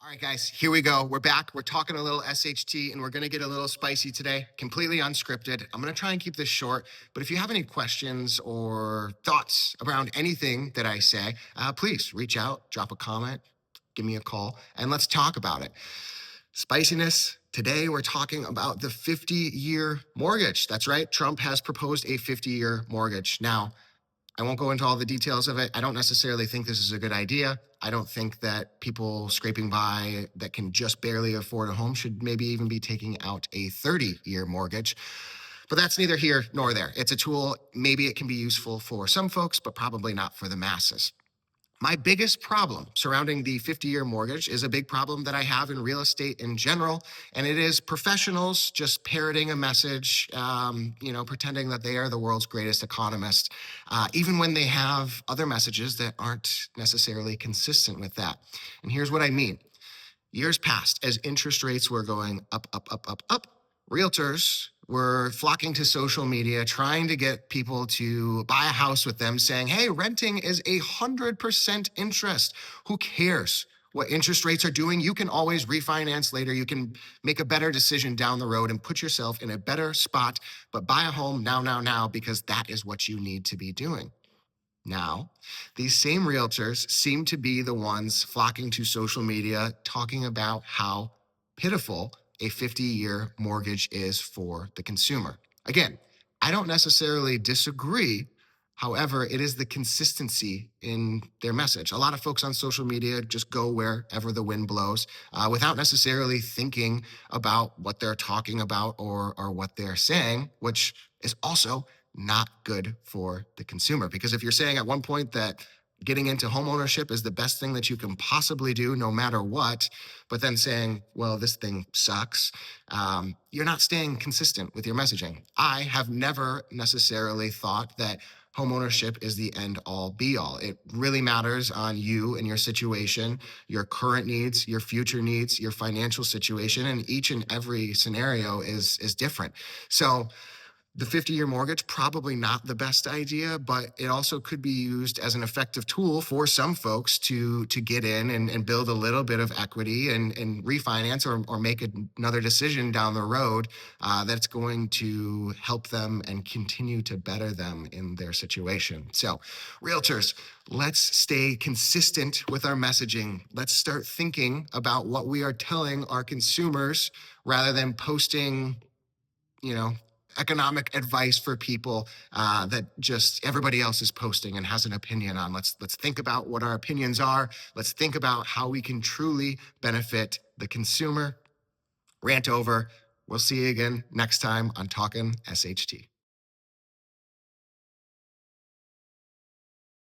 All right, guys, here we go. We're back. We're talking a little SHT and we're going to get a little spicy today, completely unscripted. I'm going to try and keep this short, but if you have any questions or thoughts around anything that I say, please reach out, drop a comment, give me a call, and let's talk about it. Spiciness. Today, we're talking about the 50-year mortgage. That's right. Trump has proposed a 50-year mortgage. Now, I won't go into all the details of it. I don't necessarily think this is a good idea. I don't think that people scraping by that can just barely afford a home should maybe even be taking out a 30-year mortgage. But that's neither here nor there. It's a tool. Maybe it can be useful for some folks, but probably not for the masses. My biggest problem surrounding the 50-year mortgage is a big problem that I have in real estate in general, and it is professionals just parroting a message, pretending that they are the world's greatest economist, even when they have other messages that aren't necessarily consistent with that. And here's what I mean. Years past, as interest rates were going up, realtors were flocking to social media, trying to get people to buy a house with them, saying, hey, renting is 100% interest. Who cares what interest rates are doing? You can always refinance later. You can make a better decision down the road and put yourself in a better spot, but buy a home now, because that is what you need to be doing. Now, these same realtors seem to be the ones flocking to social media, talking about how pitiful a 50-year mortgage is for the consumer. Again, I don't necessarily disagree. However, it is the consistency in their message. A lot of folks on social media just go wherever the wind blows without necessarily thinking about what they're talking about or what they're saying, which is also not good for the consumer. Because if you're saying at one point that getting into homeownership is the best thing that you can possibly do no matter what, but then saying, well, this thing sucks, you're not staying consistent with your messaging. I have never necessarily thought that homeownership is the end all be all. It really matters on you and your situation, your current needs, your future needs, your financial situation, and each and every scenario is different. So the 50-year mortgage, probably not the best idea, but it also could be used as an effective tool for some folks to get in and build a little bit of equity and refinance or make another decision down the road that's going to help them and continue to better them in their situation. So, realtors, let's stay consistent with our messaging. Let's start thinking about what we are telling our consumers rather than posting, economic advice for people that just everybody else is posting and has an opinion on. Let's think about what our opinions are. Let's think about how we can truly benefit the consumer. Rant over. We'll see you again next time on Talkin SHT.